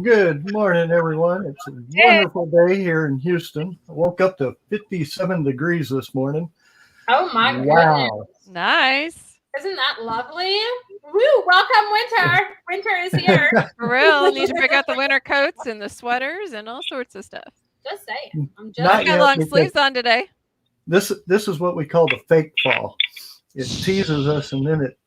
Good morning, everyone. It's a wonderful day here in Houston. I woke up to 57 degrees this morning. Oh my Wow. goodness. Nice. Isn't that lovely? Woo, welcome winter. Winter is here. For real, need to break out the winter coats and the sweaters and all sorts of stuff. Just saying. I got long sleeves on today. This is what we call the fake fall. It teases us and then it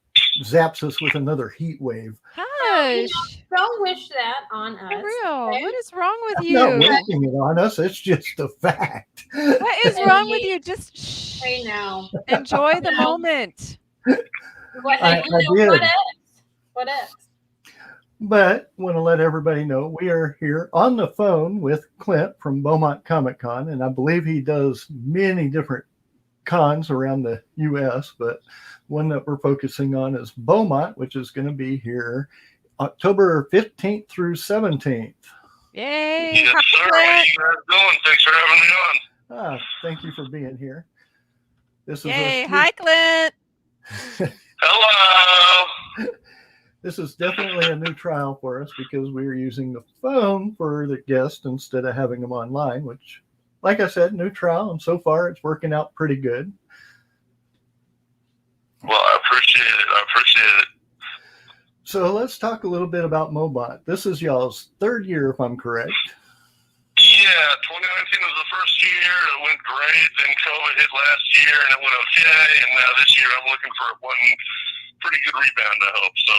zaps us with another heat wave. Hush. Don't wish that on us. For real. Okay? What is wrong with I'm you? not wishing it on us. It's just a fact. What is wrong with you? Just shh. I know. Enjoy the moment. I did. What is? But want to let everybody know we are here on the phone with Clint from Beaumont Comic Con, and I believe he does many different cons around the U.S., but one that we're focusing on is Beaumont, which is going to be here October 15th through 17th. Yay. Yes, sir. How are you guys doing? Thanks for having me on. Thank you for being here. This is Yay. Hi, Clint. Hello. This is definitely a new trial for us because we are using the phone for the guests instead of having them online, which, like I said, new trial, and so far it's working out pretty good. Well, I appreciate it. So let's talk a little bit about Beaumont. This is y'all's third year, if I'm correct. Yeah, 2019 was the first year. It went great. Then COVID hit last year, and it went okay. And now this year, I'm looking for one pretty good rebound, I hope. So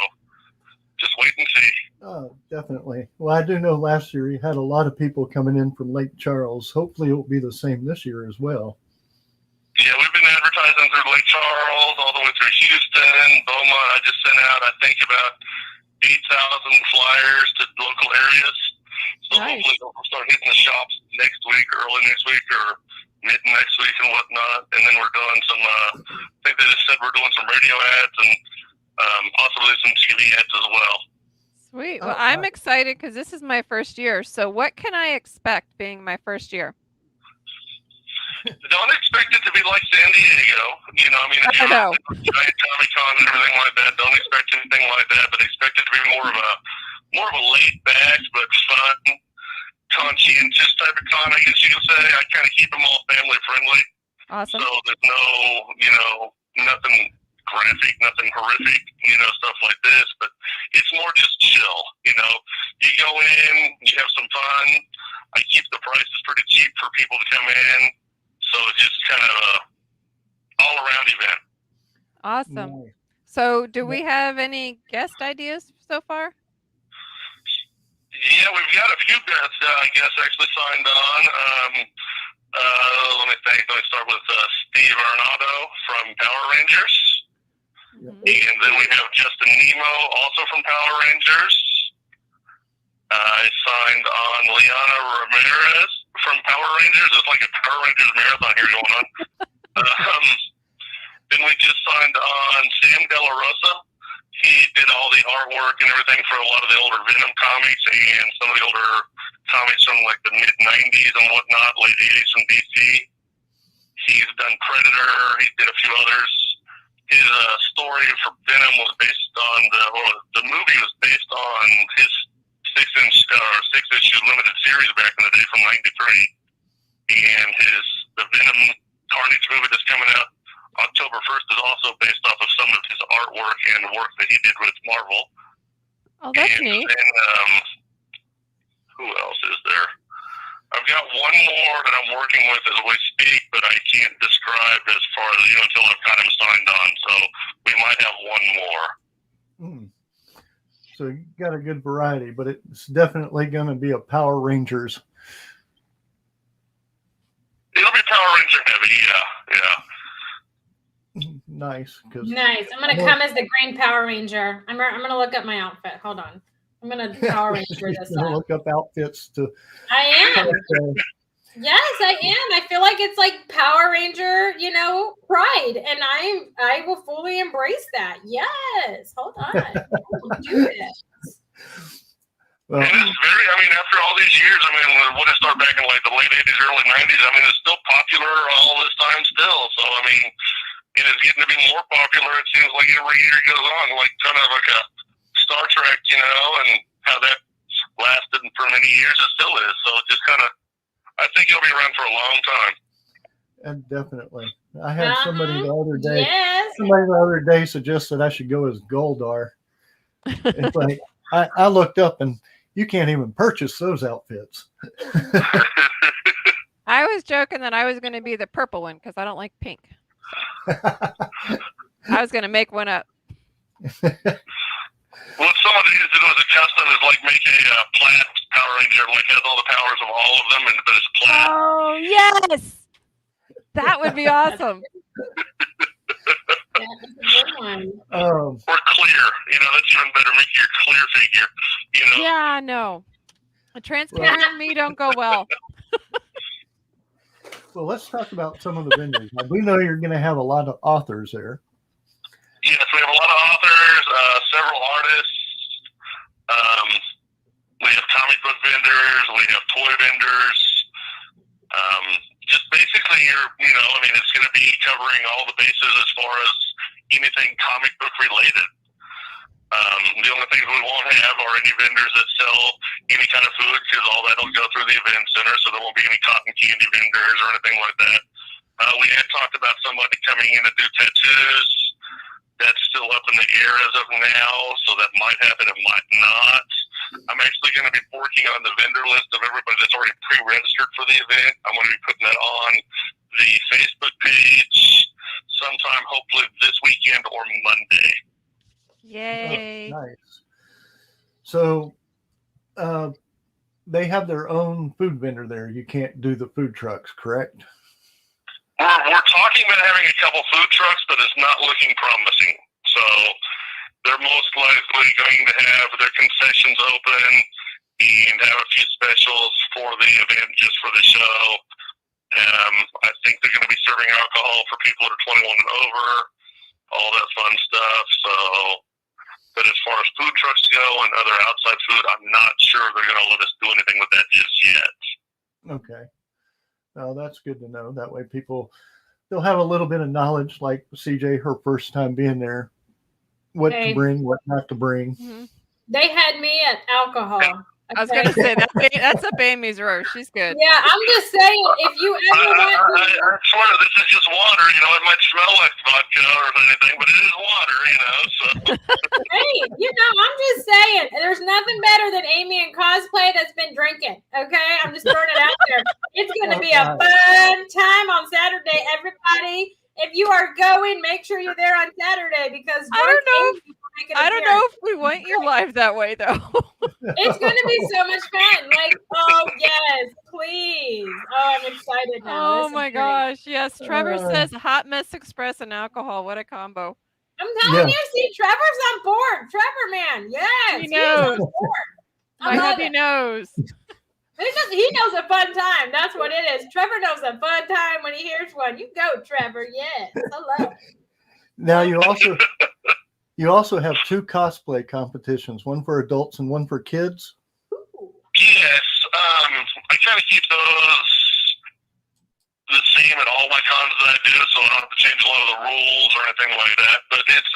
just wait and see. Oh, definitely. Well, I do know last year you had a lot of people coming in from Lake Charles. Hopefully it will be the same this year as well. Yeah, we've been advertising through Lake Charles, all the way through Houston, Beaumont. I just sent out, I think, about 8,000 flyers to local areas. So Nice. hopefully we'll start hitting the shops next week, early next week, or mid next week and whatnot. And then we're doing some, I think they just said we're doing some radio ads and possibly some TV ads as well. Sweet. Well, I'm excited because this is my first year. So what can I expect being my first year? Don't expect it to be like San Diego. You know, I mean, if you're at a giant Comic Con and everything like that, don't expect anything like that, but expect it to be more of a laid back but fun, conscientious type of con, I guess you could say. I kind of keep them all family friendly. Awesome. So there's no, nothing graphic, nothing horrific, stuff like this, but it's more just chill. You go in, you have some fun. I keep the prices pretty cheap for people to come in. So it's just kind of a all-around event. Awesome. Nice. So do we have any guest ideas so far? Yeah, we've got a few guests, I guess, actually signed on. Let me think. Let me start with Steve Arnado from Power Rangers. Yep. And then we have Justin Nemo, also from Power Rangers. I signed on Liana Ramirez from Power Rangers. It's like a Power Rangers marathon here going on. Then we just signed on Sam De La Rosa. He did all the artwork and everything for a lot of the older Venom comics and some of the older comics from like the mid-90s and whatnot, late 80s from DC. He's done Predator. He did a few others. His story for Venom was based on the movie was based on his six-issue limited series back in the day from '93, and the Venom Carnage movie that's coming out October 1st is also based off of some of his artwork and work that he did with Marvel. Oh, that's neat. And who else is there? I've got one more that I'm working with as we speak, but I can't describe as far as until I've got him signed on. So we might have one more. So you got a good variety, but it's definitely going to be a Power Rangers. It'll be Power Ranger heavy, yeah. Nice. Nice. I'm going to come as the Green Power Ranger. I'm going to look up my outfit. Hold on. I'm going to Power Ranger this up. Look up outfits to. I am. Yes, I am. I feel like it's like Power Ranger, pride, and I will fully embrace that. Yes. Hold on. I will do this. Well, it is after all these years, when it started back in like the late 80s, early 90s, it's still popular all this time still. So, it is getting to be more popular. It seems like every year it goes on, like kind of like a Star Trek, and how that lasted for many years. It still is. So just kind of, I think it'll be around for a long time. And definitely. I had somebody the other day. Yes. Somebody the other day suggested I should go as Goldar. It's like I looked up and you can't even purchase those outfits. I was joking that I was going to be the purple one because I don't like pink. I was going to make one up. What somebody needs to do as a custom is like make a plant Power Ranger, like has all the powers of all of them, and but it's plant. Oh, yes. That would be awesome. That's a good one. Or clear. That's even better. Make your clear figure. Yeah, no. A transparent and me don't go well. Well, let's talk about some of the vendors. Now, we know you're going to have a lot of authors there. Yes, we have a lot of authors, several artists. We have comic book vendors. We have toy vendors. Just basically, it's going to be covering all the bases as far as anything comic book related. The only things we won't have are any vendors that sell any kind of food, because all that will go through the event center, so there won't be any cotton candy vendors or anything like that. We had talked about somebody coming in to do tattoos. That's still up in the air as of now, so that might happen, it might not. I'm actually going to be working on the vendor list of everybody that's already pre-registered for the event. I'm going to be putting that on the Facebook page sometime, hopefully this weekend or Monday. Yay. Oh, nice. So they have their own food vendor there. You can't do the food trucks, correct? We're talking about having a couple food trucks, but it's not looking promising. So they're most likely going to have their concessions open and have a few specials for the event, just for the show. I think they're going to be serving alcohol for people that are 21 and over, all that fun stuff. So, but as far as food trucks go and other outside food, I'm not sure they're going to let us do anything with that just yet. Okay. Well, that's good to know. That way they'll have a little bit of knowledge, like CJ, her first time being there, what to bring, what not to bring. Mm-hmm. They had me at alcohol. I was going to say, that's up Amy's row. She's good. Yeah, I'm just saying, if you ever want to... I swear, this is just water. It might smell like vodka or anything, but it is water, so... Hey, I'm just saying, there's nothing better than Amy in cosplay that's been drinking, okay? I'm just throwing it out there. It's going to be a fun time on Saturday, everybody. If you are going, make sure you're there on Saturday, because I don't know if we want your life that way, though. It's going to be so much fun. Oh, yes, please. Oh, I'm excited now. Oh, my gosh. Yes, Trevor says Hot Mess Express and alcohol. What a combo. I'm telling you, see, Trevor's on board. Trevor, man. Yes. He knows. On board. My hubby knows. He knows a fun time. That's what it is. Trevor knows a fun time when he hears one. You go, Trevor. Yes. Hello. Now, you also have two cosplay competitions, one for adults and one for kids. Yes, I try to keep those the same at all my cons that I do, so I don't have to change a lot of the rules or anything like that. But it's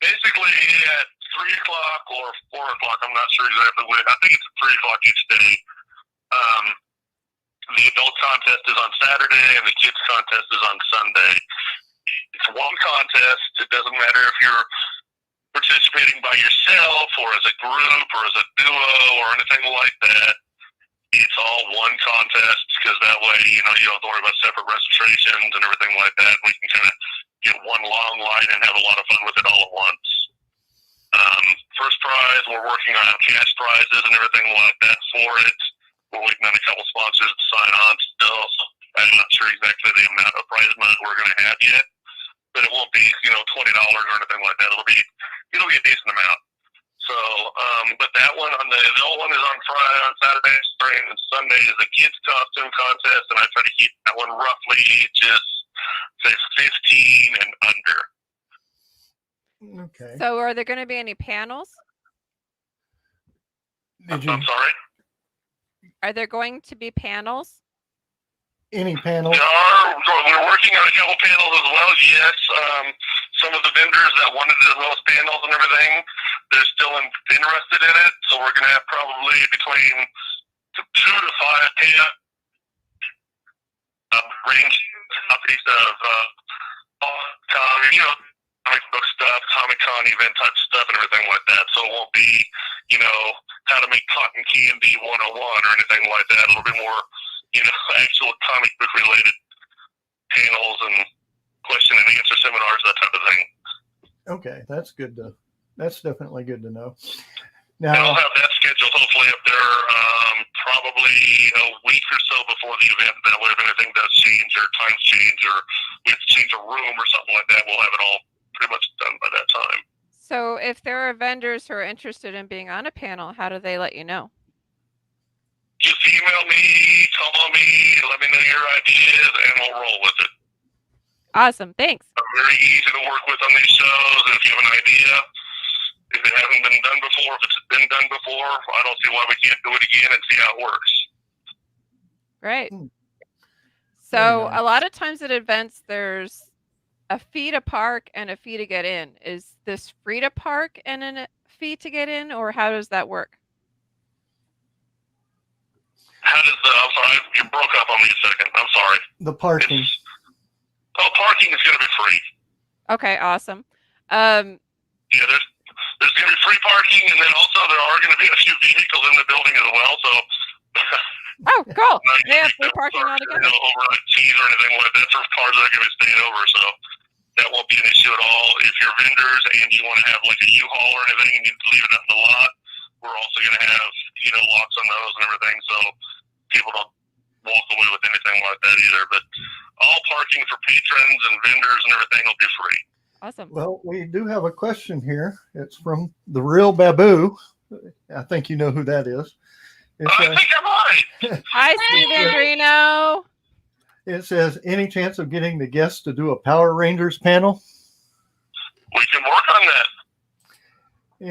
basically at 3 o'clock or 4 o'clock. I'm not sure exactly when. I think it's at 3 o'clock each day. The adult contest is on Saturday, and the kids contest is on Sunday. It's one contest. It doesn't matter if you're participating by yourself or as a group or as a duo or anything like that. It's all one contest, because that way, you don't have to worry about separate registrations and everything like that. We can kind of get one long line and have a lot of fun with it all at once. First prize, we're working on cash prizes and everything like that for it. We're waiting on a couple sponsors to sign on still, so I'm not sure exactly the amount of prize money we're going to have yet, but it won't be, $20 or anything like that. It'll be a decent amount. So, but that one the adult one is on Friday, on Saturday, and Sunday is a kids costume contest, and I try to keep that one roughly just say 15 and under. Okay. So are there going to be any panels? I'm sorry? Are there going to be panels? Any panels? We're working on a couple panels as well, yes. Some of the vendors that wanted the most panels and everything, they're still interested in it. So we're going to have probably between 2 to 5 range copies of comic book stuff, Comic-Con event type stuff, and everything like that. So it won't be, how to make cotton candy 101 or anything like that. It'll be more, actual comic book related panels and question and answer seminars, that type of thing. Okay, that's definitely good to know. And Now, I'll have that scheduled hopefully up there probably a week or so before the event. That way, if anything does change or times change or we have to change a room or something like that, we'll have it all pretty much done by that time. So if there are vendors who are interested in being on a panel, how do they let you know? Just email me, call me, let me know your ideas, and we'll roll with it. Awesome. Thanks. I'm very easy to work with on these shows, and if you have an idea, if it hasn't been done before, if it's been done before, I don't see why we can't do it again and see how it works. Great. Very So nice. a lot of times at events, there's a fee to park and a fee to get in. Is this free to park and a fee to get in, or how does that work? How does I'm sorry, you broke up on me a second. I'm sorry. the parking. Parking is going to be free. Okay, awesome. Yeah, there's going to be free parking, and then also there are going to be a few vehicles in the building as well. So, Oh, cool. not They have gonna free be parking altogether. overnight fees or anything like that for cars that are going to be staying over. So that won't be an issue at all. If you're vendors and you want to have like a U-Haul or anything, and you leave it out in the lot, we're also going to have locks on those and everything, so people don't walk away with anything like that either. But all parking for patrons and vendors and everything will be free. Awesome. Well, we do have a question here. It's from the Real Baboo. I think you know who that is. It's, I think I might. Hi, Steve Andrino. it says, any chance of getting the guests to do a Power Rangers panel? We can work on that.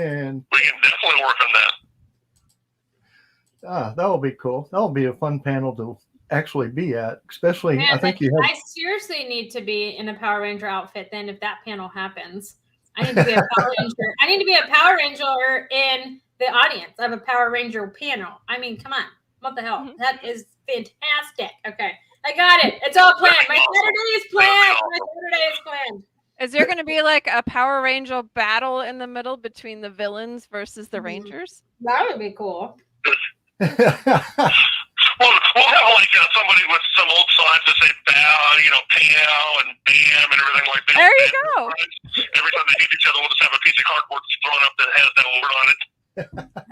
And We can definitely work on that. that will be cool. That will be a fun panel to actually be at, especially Man, I think you have. I seriously need to be in a Power Ranger outfit then if that panel happens. I need to be a Power Ranger. I need to be a Power Ranger in the audience of a Power Ranger panel. I mean, come on. What the hell? That is fantastic. Okay. I got it. It's all planned. My Saturday is planned. My Saturday is planned. Is there going to be like a Power Ranger battle in the middle between the villains versus the Rangers? That would be cool. We'll have like somebody with some old signs that say bow, pow and bam and everything like that. There you go. Every time they hit each other, we'll just have a piece of cardboard thrown up that has that word on it.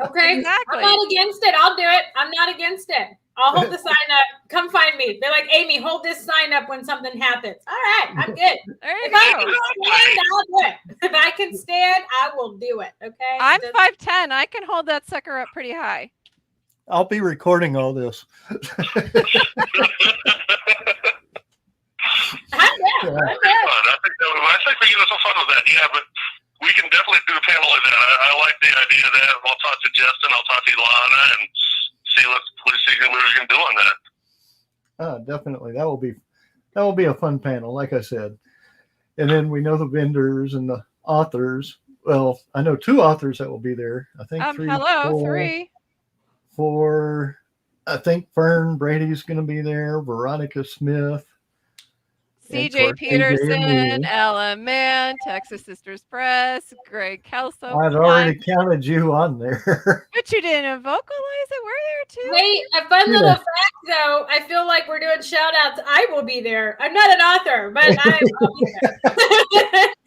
Okay. Exactly. I'm not against it. I'll do it. I'm not against it. I'll hold the sign up. Come find me. They're like, Amy, hold this sign up when something happens. All right. I'm good. There you If I can go. stand, I'll do it. If I can stand, I will do it. Okay. I'm Just- 5'10". I can hold that sucker up pretty high. I'll be recording all this. I'm down. I'm That'd be down. fun. I think we get some fun with that. Yeah, but we can definitely do a panel like that. I like the idea of that. I'll talk to Justin. I'll talk to Ilana and see what we can do on that. Definitely. That will be a fun panel, like I said. And then we know the vendors and the authors. Well, I know 2 authors that will be there. I think 3. Hello, 4, 3. 4. I think Fern Brady's going to be there. Veronica Smith. and CJ of course, Peterson, AJ. Ella Mann, Texas Sisters Press, Greg Kelso. I'd already counted you on there. But you didn't vocalize it. We're there too. Wait, a fun little fact though. I feel like we're doing shout outs. I will be there. I'm not an author, but I'll be there.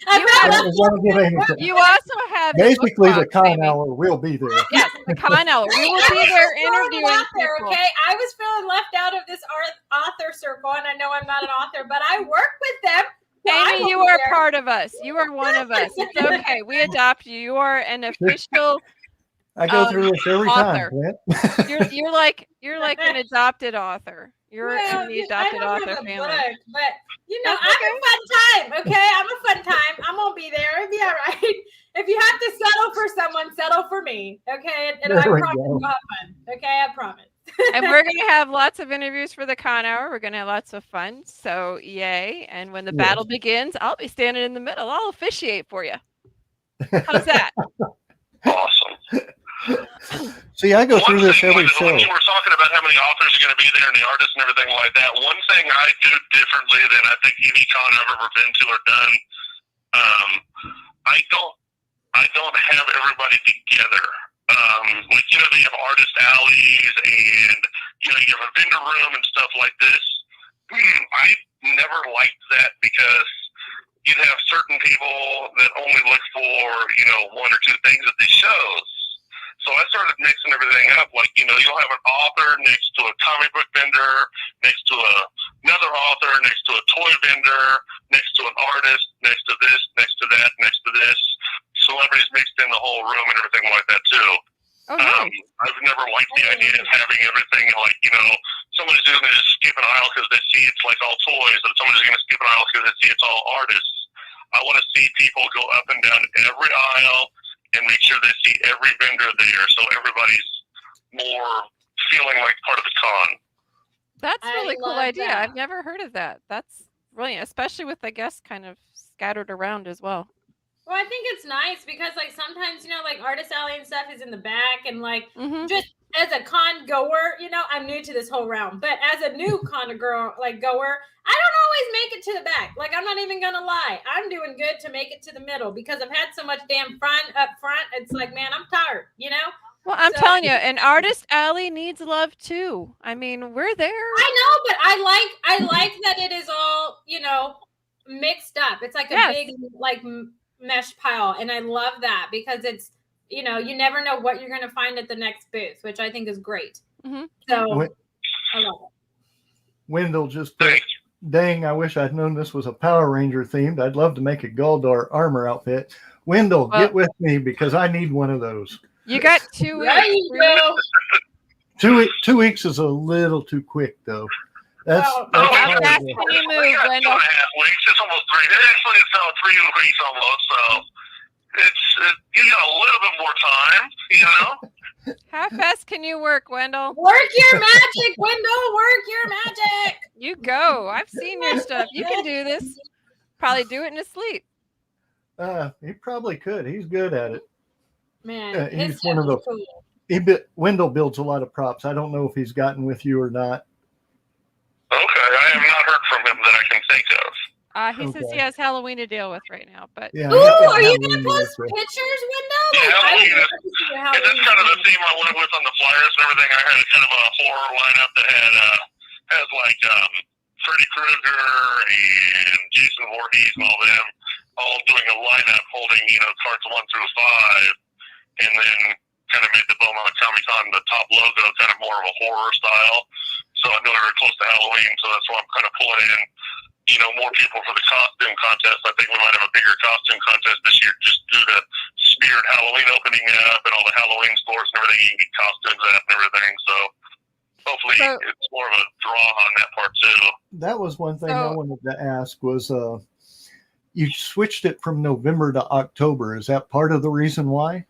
I'm not I don't want to give anything. You also have a Basically, the book box, con baby. hour will be there. Yes, the con hour. We will be there interviewing out there, people. okay? I was feeling left out of this author circle, and I know I'm not an author, but I work with them. So I Amy, will you be are there. part of us. You are one of us. It's okay. We adopt you. You are an official. I go through this every author. time, Clint. You're like an adopted author. You're in the adopted I don't author have a family. book, but That's I'm a fun time. Okay, I'm a fun time. I'm gonna be there. It'll be all right. If you have to settle for someone, settle for me. Okay, and I There we promise go. you'll have fun. Okay, I promise. And we're going to have lots of interviews for the con hour. We're going to have lots of fun. So, yay. And when the Yes. battle begins, I'll be standing in the middle. I'll officiate for you. How's that? See, I go One through this thing, every when show. you were talking about how many authors are going to be there and the artists and everything like that, one thing I do differently than I think any con I've ever been to or done, I don't have everybody together. Like, you know, they have artist alleys and, you know, you have a vendor room and stuff like this. I never liked that because you'd have certain people that only look for, you know, one or two things at these shows. So I started mixing everything up. Like, you know, you'll have an author next to a comic book vendor, next to another author, next to a toy vendor, next to an artist, next to this, next to that, next to this. Celebrities mixed in the whole room and everything like that too. Oh, nice. I've never liked the idea of having everything like, you know, somebody's going to just skip an aisle because they see it's like all toys, and somebody's going to skip an aisle because they see it's all artists. I want to see people go up and down every aisle and make sure they see every vendor there, so everybody's more feeling like part of the con. That's a really cool idea. That. I've never heard of that. That's brilliant, especially with the guests kind of scattered around as well. Well, I think it's nice because, like, sometimes, you know, like, Artist Alley and stuff is in the back, and, like, just as a con goer, you know, I'm new to this whole realm, but as a new con goer, I don't always make it to the back. Like, I'm not even gonna lie. I'm doing good to make it to the middle because I've had so much damn fun up front. It's like, man, I'm tired, you know? Well, I'm telling you, an Artist Alley needs love too. I mean, we're there. I know, but I like that it is all, you know, mixed up. It's like a big, like, mesh pile, and I love that because it's, you know, you never know what you're going to find at the next booth, which I think is great. So I love it. Wendell just put, dang, I wish I'd known this was a Power Ranger themed. I'd love to make a Goldar armor outfit. Wendell, get with me because I need one of those. You got 2 weeks. There you go. 2 weeks is a little too quick, though. That's how fast can you move, Wendell? 2.5 weeks. It's almost 3. Actually, it's 3 weeks almost. So you got a little bit more time, you know. How fast can you work, Wendell? Work your magic, Wendell. Work your magic. You go. I've seen your stuff. You can do this. Probably do it in his sleep. He probably could. He's good at it. Man, he's one of the. Cool. Wendell builds a lot of props. I don't know if he's gotten with you or not. Okay, I have not heard from him that I can think of. He says he has Halloween to deal with right now, but ooh, are you gonna post pictures, Wendell? Yeah, Halloween and that's kind of the theme I went with on the flyers and everything. I had kind of a horror lineup that has like Freddy Krueger and Jason Voorhees and all them all doing a lineup holding, you know, cards 1 through 5, and then kind of made the Beaumont Comic Con the top logo kind of more of a horror style. So I know we were close to Halloween, so that's why I'm kind of pulling in, you know, more people for the costume contest. I think we might have a bigger costume contest this year just due to Spirit Halloween opening up and all the Halloween stores and everything. You can get costumes at and everything. So hopefully it's more of a draw on that part too. That was one thing I wanted to ask was you switched it from November to October. Is that part of the reason why?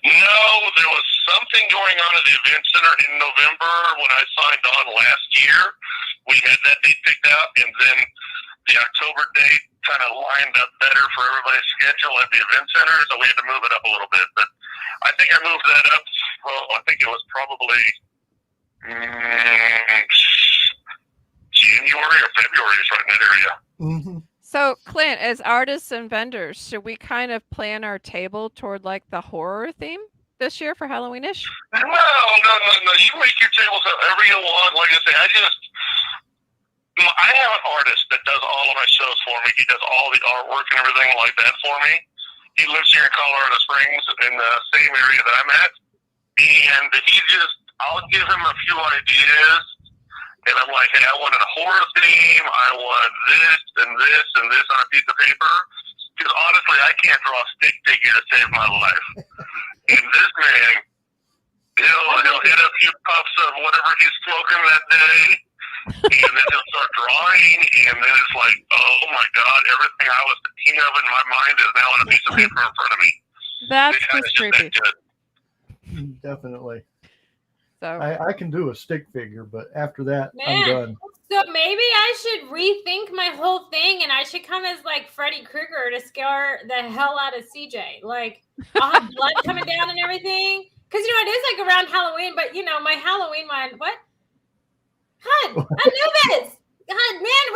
No, there was something going on at the event center in November when I signed on last year. We had that date picked out, and then the October date kind of lined up better for everybody's schedule at the event center, so we had to move it up a little bit. But I think I moved that up. Well, I think it was probably January or February, is right in that area. Mm-hmm. So, Clint, as artists and vendors, should we kind of plan our table toward like the horror theme this year for Halloween-ish? No. You make your tables however you want. Like I say, I have an artist that does all of my shows for me. He does all the artwork and everything like that for me. He lives here in Colorado Springs in the same area that I'm at. And I'll give him a few ideas. And I'm like, hey, I wanted a horror theme. I want this and this and this on a piece of paper. Because honestly, I can't draw a stick figure to save my life. And this man, he'll hit a few puffs of whatever he's smoking that day. And then he'll start drawing. And then it's like, oh my God, everything I was thinking of in my mind is now on a piece of paper in front of me. That's just creepy. Definitely. So I can do a stick figure, but after that, I'm done. So maybe I should rethink my whole thing, and I should come as like Freddy Krueger to scare the hell out of CJ. Like I'll have blood coming down and everything, because it is like around Halloween. But my Halloween one, what? God, Anubis! God, man,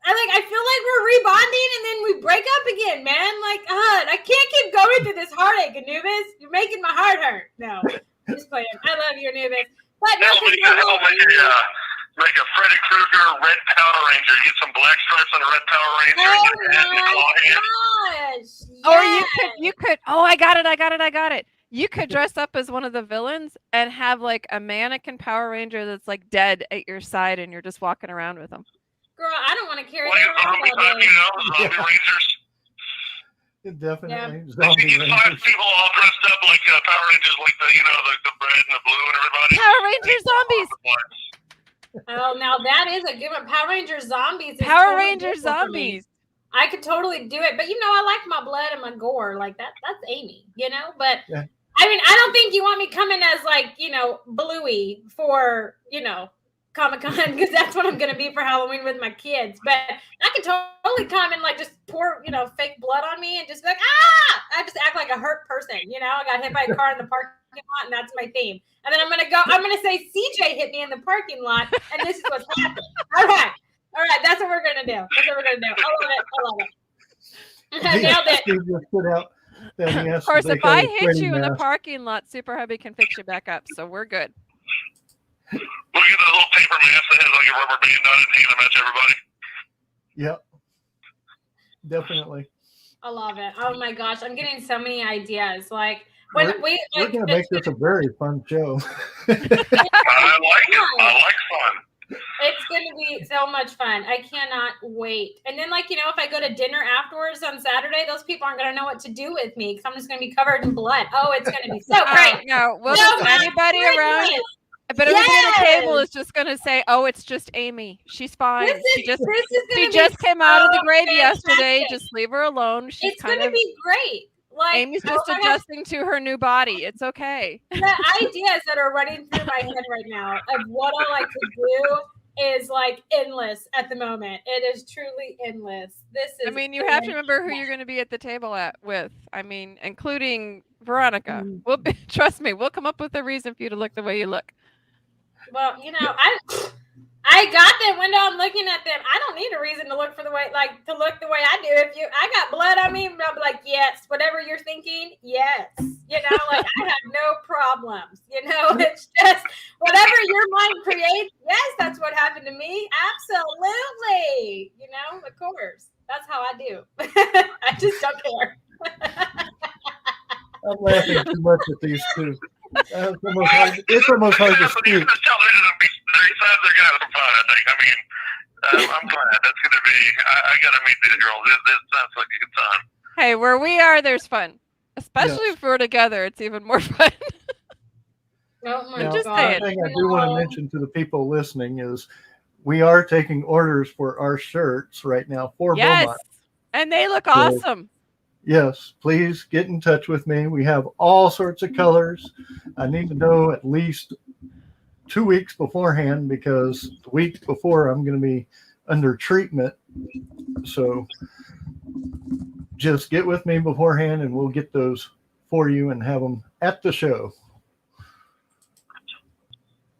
I feel like we're rebonding and then we break up again, man. Like, God, I can't keep going through this heartache, Anubis. You're making my heart hurt. No, just playing. I love you, Anubis. But make a Freddy Krueger red Power Ranger. Get some black stripes on the red Power Ranger. Oh my gosh! Yes. Or you could. Oh, I got it. You could dress up as one of the villains and have like a mannequin Power Ranger that's like dead at your side, and you're just walking around with them. Girl, I don't want to carry that around. Zombie Rangers. Definitely. Yeah. You get 5 people all dressed up like Power Rangers, like the red and the blue and everybody. Power Ranger zombies. Oh, now that is a good one. Power Ranger zombies. Power Ranger zombies. I could totally do it, but I like my blood and my gore. Like that's Amy, But yeah. I mean, I don't think you want me coming as like Bluey for Comic Con, because that's what I'm gonna be for Halloween with my kids. But I could totally come and like just pour fake blood on me and just be like I just act like a hurt person. I got hit by a car in the parking lot, and that's my theme. And then I'm gonna say CJ hit me in the parking lot, and this is what's happening. All right, that's what we're gonna do. I love it. Nailed it. Of course, if I hit you in the parking lot, Super Hubby can fix you back up, so we're good. We'll get that little paper mask that has like a rubber band on it and hang match everybody. Yep. Definitely. I love it. Oh my gosh, I'm getting so many ideas. Like we're gonna make this a very fun show. I like it. I like fun. It's going to be so much fun. I cannot wait. And then, if I go to dinner afterwards on Saturday, those people aren't going to know what to do with me because I'm just going to be covered in blood. Oh, it's going to be so great. No, we'll just anybody around. But everybody at the table is just going to say, "Oh, it's just Amy. She's fine. She just came out of the grave yesterday. Just leave her alone. She's going to be great. Like Amy's just adjusting to her new body. It's okay." The ideas that are running through my head right now of what I like to do is like endless at the moment. It is truly endless. I mean, you have to remember who you're going to be at the table with. I mean, including Veronica. Trust me, we'll come up with a reason for you to look the way you look. Well, I got them when I'm looking at them. I don't need a reason to look the way I do. I got blood on me, I'll be like, yes, whatever you're thinking, yes. I have no problems. It's just whatever your mind creates. Yes, that's what happened to me. Absolutely. Of course. That's how I do. I just don't care. I'm laughing too much at these two. It's almost hard to speak. You can tell they're going to have some fun, I think. I mean, I'm glad. That's going to be, I got to meet these girls. This sounds like a good time. Hey, where we are, there's fun. Especially if we're together, it's even more fun. Oh my God. Just saying. The thing I do want to mention to the people listening is we are taking orders for our shirts right now for Beaumont. And they look awesome. Yes, please get in touch with me. We have all sorts of colors. I need to know at least 2 weeks beforehand because the week before I'm going to be under treatment. So just get with me beforehand and we'll get those for you and have them at the show.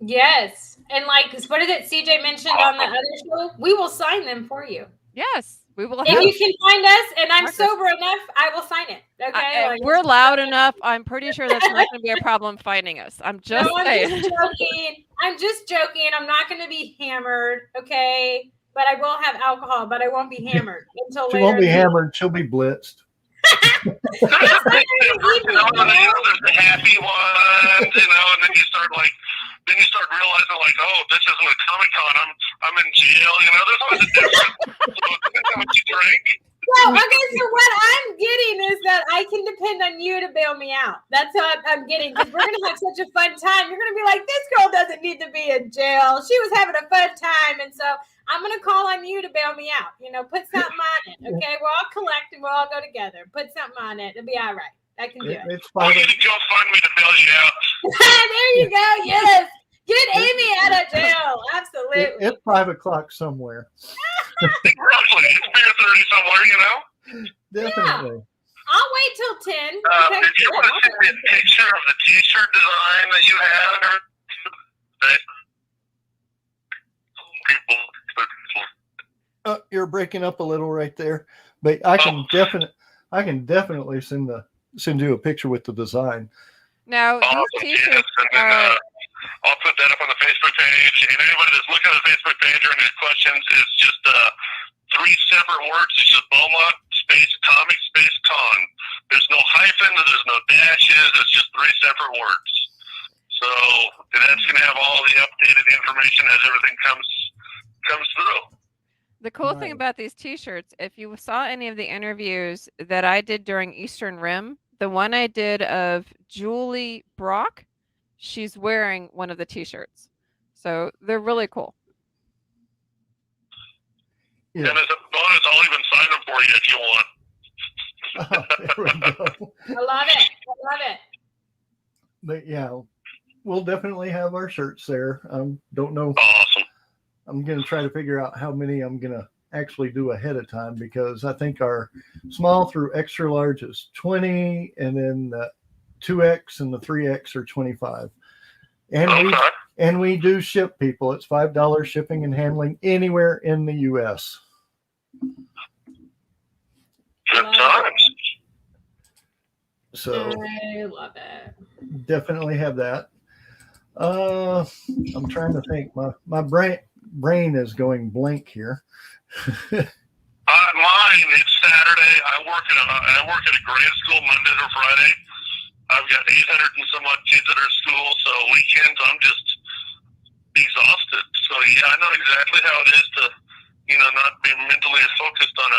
Yes. And what did it CJ mentioned on the other show? We will sign them for you. Yes. We will. If you can find us and I'm sober enough, I will sign it. Okay. We're loud enough. I'm pretty sure that's not going to be a problem finding us. I'm just saying. I'm just joking. I'm not going to be hammered. Okay. But I will have alcohol, but I won't be hammered until later. She won't be hammered. She'll be blitzed. There's the happy ones, and then you start realizing oh, this isn't a Comic Con. I'm in jail. There's always a difference. So depends how much you drink. Well, okay, so what I'm getting is that I can depend on you to bail me out. That's what I'm getting, because we're going to have such a fun time. You're going to be like, this girl doesn't need to be in jail. She was having a fun time, and so I'm going to call on you to bail me out. Put something on it, okay? We'll all collect and we'll all go together. Put something on it. It'll be all right. I can do it. It's fine. You need to go find me to bail you out. There you go. Yes. Get Amy out of jail. Absolutely. absolutely. It's 5 o'clock somewhere. Exactly. It's beer 30 somewhere, you know? Definitely. Yeah. I'll wait till 10. If you want to send me a picture of the t-shirt design that you have, You're breaking up a little right there, but I can definitely send you a picture with the design. Now these t-shirts are. I'll put that up on the Facebook page, and anybody that's looking at the Facebook page or any questions, it's just 3 separate words. It's just Beaumont space comic space con. There's no hyphen, there's no dashes. It's just 3 separate words. So that's going to have all the updated information as everything comes through. The cool thing about these t-shirts, if you saw any of the interviews that I did during Eastern Rim, the one I did of Julie Brock, she's wearing one of the t-shirts. So they're really cool. Yeah. And as a bonus, I'll even sign them for you if you want. There we go. I love it. But yeah, we'll definitely have our shirts there. Don't know. Awesome. I'm going to try to figure out how many I'm going to actually do ahead of time, because I think our small through extra large is 20, and then the 2X and the 3X are 25. And we do ship people. It's $5 shipping and handling anywhere in the U.S. Good times. So I love it. Definitely have that. I'm trying to think. My brain is going blank here. Mine, it's Saturday. I work at a grade school Monday to Friday. I've got 800 and some odd kids at our school, so weekends I'm just exhausted. So yeah, I know exactly how it is to, not be mentally focused on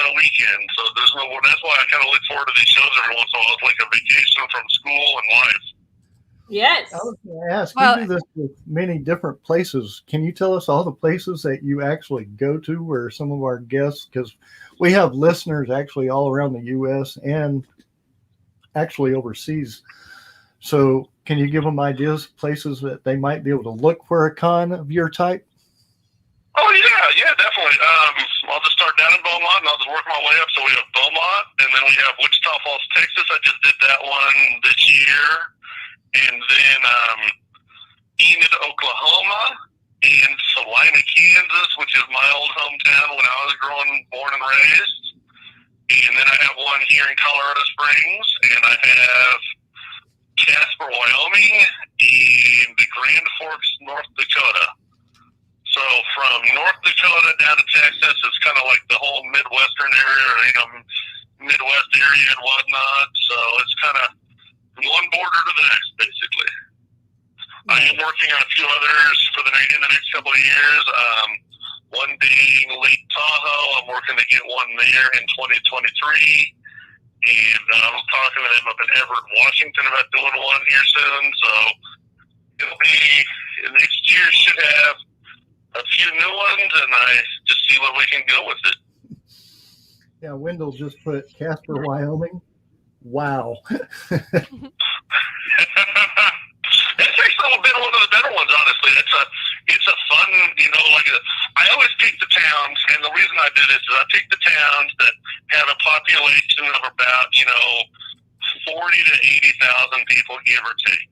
a weekend. So that's why I kind of look forward to these shows every once in a while. It's like a vacation from school and life. Yes. I was going to ask, you do this with many different places. Can you tell us all the places that you actually go to where some of our guests, because we have listeners actually all around the U.S. and actually overseas. So can you give them ideas, places that they might be able to look for a con of your type? Oh, yeah, definitely. I'll just start down in Beaumont, and I'll just work my way up. So we have Beaumont, and then we have Wichita Falls, Texas. I just did that one this year. And then Enid, Oklahoma, and Salina, Kansas, which is my old hometown when I was born and raised. And then I have one here in Colorado Springs, and I have Casper, Wyoming, and the Grand Forks, North Dakota. So from North Dakota down to Texas, it's kind of like the whole Midwestern area, or, Midwest area and whatnot. So it's kind of one border to the next, basically. I am working on a few others in the next couple of years. One being Lake Tahoe. I'm working to get one there in 2023. And I was talking to them up in Everett, Washington about doing one here soon. So it'll be, next year should have a few new ones, and I just see where we can go with it. Yeah, Wendell just put Casper, Wyoming. Wow. It's actually been one of the better ones, honestly. It's a fun, I always pick the towns, and the reason I do this is I pick the towns that have a population of about, 40 to 80,000 people, give or take.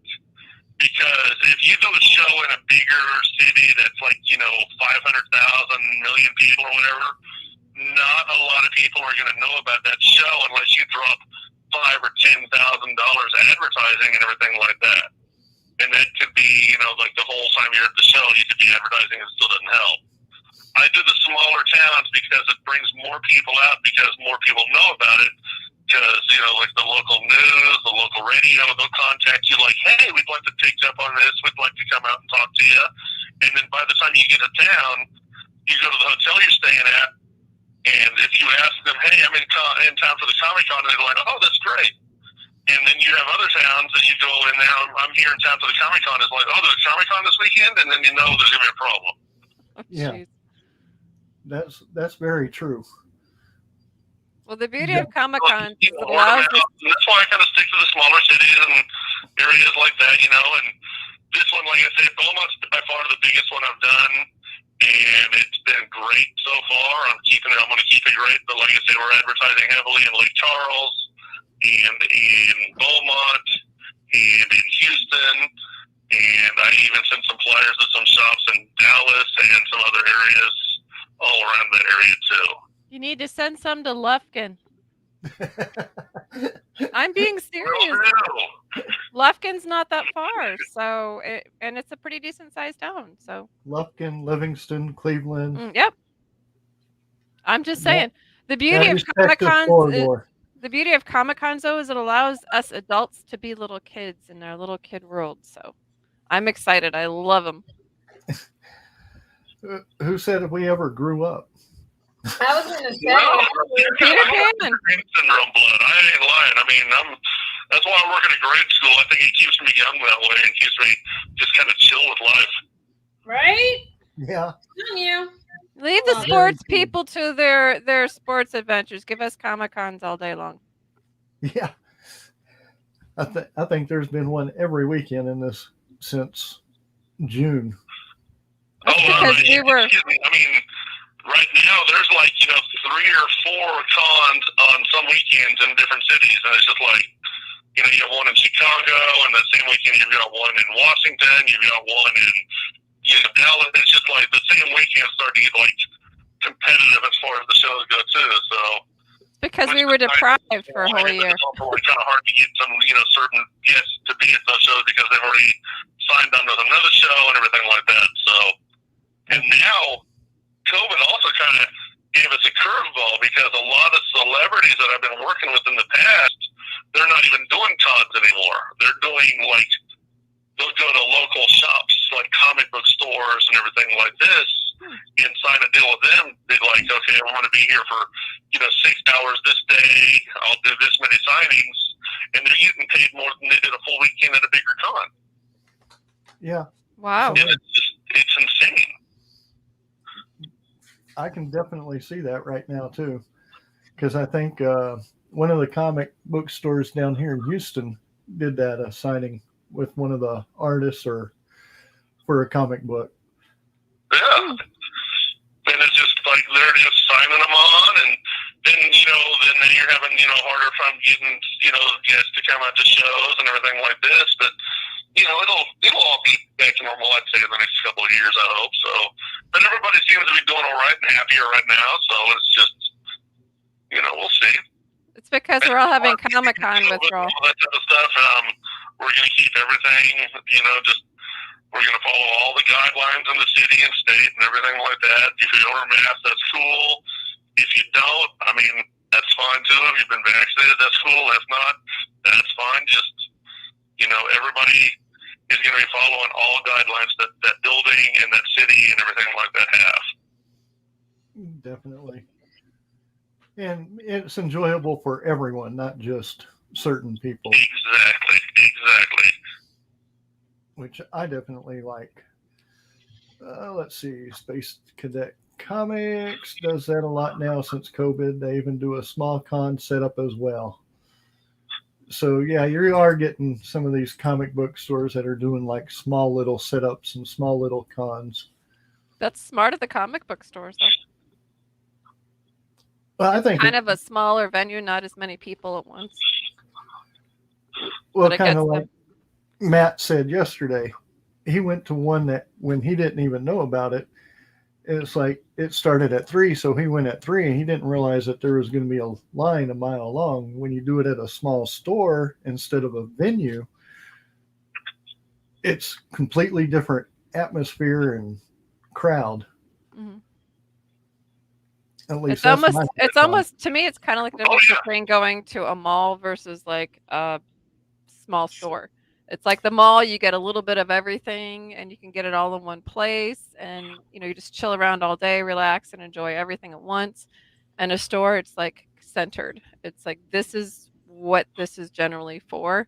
Because if you do a show in a bigger city that's like, 500,000 million people or whatever, not a lot of people are going to know about that show unless you drop $5,000 or $10,000 advertising and everything like that. And that could be, like the whole time you're at the show, you could be advertising and it still doesn't help. I do the smaller towns because it brings more people out, because more people know about it. Because, like the local news, the local radio, they'll contact you like, hey, we'd like to take you up on this. We'd like to come out and talk to you. And then by the time you get to town, you go to the hotel you're staying at, and if you ask them, hey, I'm in town for the Comic Con, they're like, oh, that's great. And then you have other towns that you go in there, I'm here in town for the Comic Con. It's like, oh, there's a Comic Con this weekend? And then there's going to be a problem. Yeah. That's very true. Well, the beauty of Comic Con allows that's why I kind of stick to the smaller cities and areas like that, And this one, like I said, Beaumont's by far the biggest one I've done. great so far. I'm going to keep it great. But like I said, we're advertising heavily in Lake Charles and in Beaumont and in Houston. And I even sent some flyers to some shops in Dallas and some other areas all around that area too. You need to send some to Lufkin. I'm being serious. Lufkin's not that far, so and it's a pretty decent sized town. So Lufkin, Livingston, Cleveland. Yep. I'm just saying the beauty of Comic Cons though is it allows us adults to be little kids in our little kid world. So I'm excited. I love them. Who said if we ever grew up? I was going to say, Peter Pan. Syndrome blood. I ain't lying. I mean, that's why I work at a grade school. I think it keeps me young that way and keeps me just kind of chill with life. Right? Yeah. You. Leave the sports people to their sports adventures. Give us Comic Cons all day long. Yeah. I think there's been one every weekend in this since June. That's because we were. I mean, right now there's like 3 or 4 cons on some weekends in different cities, and it's just like you have one in Chicago, and that same weekend you've got one in Washington, you've got one in Dallas. It's just like the same weekend starting to get like competitive as far as the shows go too. So because we were deprived for a whole year. It's also kind of hard to get some certain guests to be at those shows because they've already signed on with another show and everything like that. So and now COVID also kind of gave us a curveball because a lot of celebrities that I've been working with in the past, they're not even doing cons anymore. They're doing like, they'll go to local shops like comic book stores and everything like this and sign a deal with them. They're like, okay, I want to be here for, 6 hours this day. I'll do this many signings. And they're getting paid more than they did a full weekend at a bigger con. Yeah. Wow. And it's insane. I can definitely see that right now too, because I think one of the comic book stores down here in Houston did that, a signing with one of the artists or for a comic book. Yeah, and it's just like they're just signing them on, and then then you're having harder time getting guests to come out to shows and everything like this, but. It'll all be back to normal, I'd say, in the next couple of years, I hope. So, but everybody seems to be doing all right and happier right now. So it's just, we'll see. It's because we're all having Comic Con withdrawal. All that type of stuff. We're going to keep everything, we're going to follow all the guidelines in the city and state and everything like that. If you wear a mask, that's cool. If you don't, I mean, that's fine too. If you've been vaccinated, that's cool. If not, that's fine. Just, everybody is going to be following all guidelines that building and that city and everything like that have. Definitely. And it's enjoyable for everyone, not just certain people. Exactly. Which I definitely like. Let's see, Space Cadet Comics does that a lot now since COVID. They even do a small con setup as well. So yeah, you are getting some of these comic book stores that are doing like small little setups and small little cons. That's smart of the comic book stores, though. Well, I think kind of a smaller venue, not as many people at once. Well, kind of like Matt said yesterday, he went to one that when he didn't even know about it, it's like it started at 3, so he went at 3 and he didn't realize that there was going to be a line a mile long. When you do it at a small store instead of a venue, it's completely different atmosphere and crowd. Mm-hmm. At least it's almost to me it's kind of like the difference between going to a mall versus like a small store. It's like the mall, you get a little bit of everything and you can get it all in one place, and you just chill around all day, relax and enjoy everything at once. And a store, it's like centered. It's like this is what this is generally for.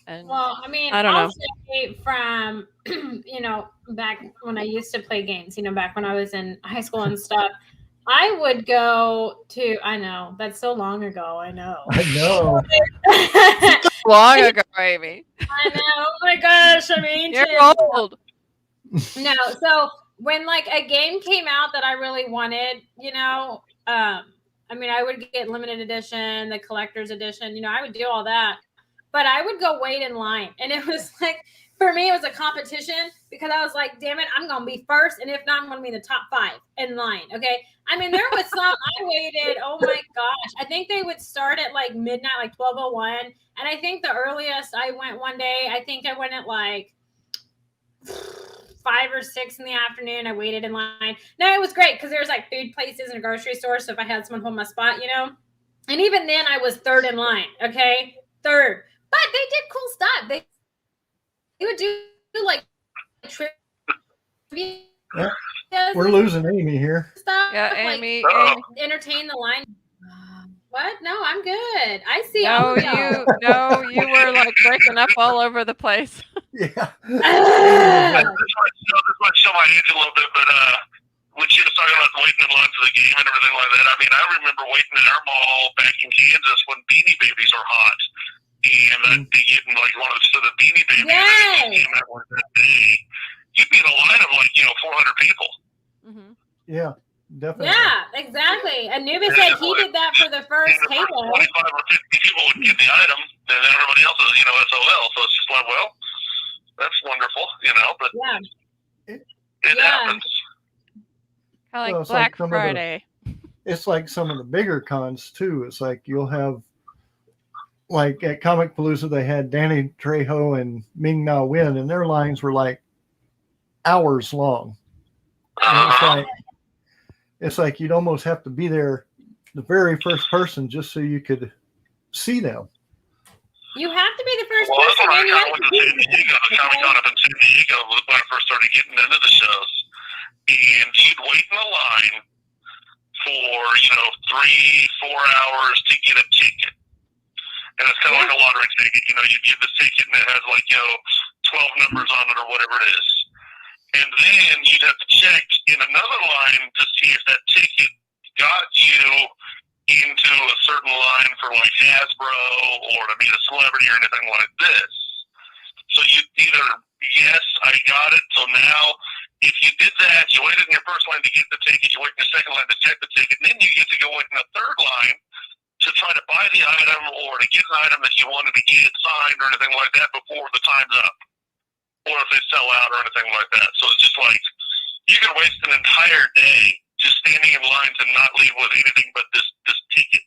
And well, I mean, I don't know. Say from back when I used to play games, back when I was in high school and stuff, I would go to, I know, that's so long ago, I know. Long ago, Amy. I know, oh my gosh, I mean. You're old. No, so when like a game came out that I really wanted, you know, I mean, I would get limited edition, the collector's edition, you know, I would do all that, but I would go wait in line. And it was like, for me, it was a competition because I was like, damn it, I'm going to be first. And if not, I'm going to be in the top 5 in line. Okay. I mean, there was some, I waited, oh my gosh. I think they would start at like midnight, like 12:01. And I think the earliest I went one day, I think I went at like 5 or 6 in the afternoon. I waited in line. No, it was great because there's like food places and a grocery store. So if I had someone hold my spot, you know, and even then I was third in line. Okay. Third. But they did cool stuff. They would do like trivia. We're losing Amy here. Stuff, Yeah, like, Amy. entertain the line. What? No, I'm good. I see. No, you were like breaking up all over the place. Yeah. This might show my age a little bit, but when she was talking about waiting in line for the game and everything like that, I mean, I remember waiting in our mall back in Kansas when Beanie Babies are hot. And I'd be getting like one of the Beanie Babies that came out like that day. You'd be in a line of like, 400 people. Mm-hmm. Yeah, definitely. Yeah, exactly. Anubis said he did that for the first table. 25 or 50 people would get the item, and then everybody else is, SOL. So it's just like, well, that's wonderful, but it happens. Kind of like Well, it's Black like Friday. It's like some of the bigger cons too. It's like you'll have, like at Comic Palooza, they had Danny Trejo and Ming Na Wen, and their lines were like hours long. And it's like you'd almost have to be there, the very first person, just so you could see them. You have to be the first Well, person. that's when I went to San Diego, the Comic Con up in San Diego, when I first started getting into the shows. And you'd wait in a line for, 3-4 hours to get a ticket. And it's kind of like a lottery ticket. You give the ticket and it has 12 numbers on it or whatever it is. And then you'd have to check in another line to see if that ticket got you into a certain line for like Hasbro or to meet a celebrity or anything like this. So you either, yes, I got it. So now if you did that, you waited in your first line to get the ticket, you wait in your second line to check the ticket, and then you get to go in the third line to try to buy the item or to get an item that you wanted to get signed or anything like that before the time's up. Or if they sell out or anything like that. So it's just like, you could waste an entire day just standing in lines and not leave with anything but this ticket.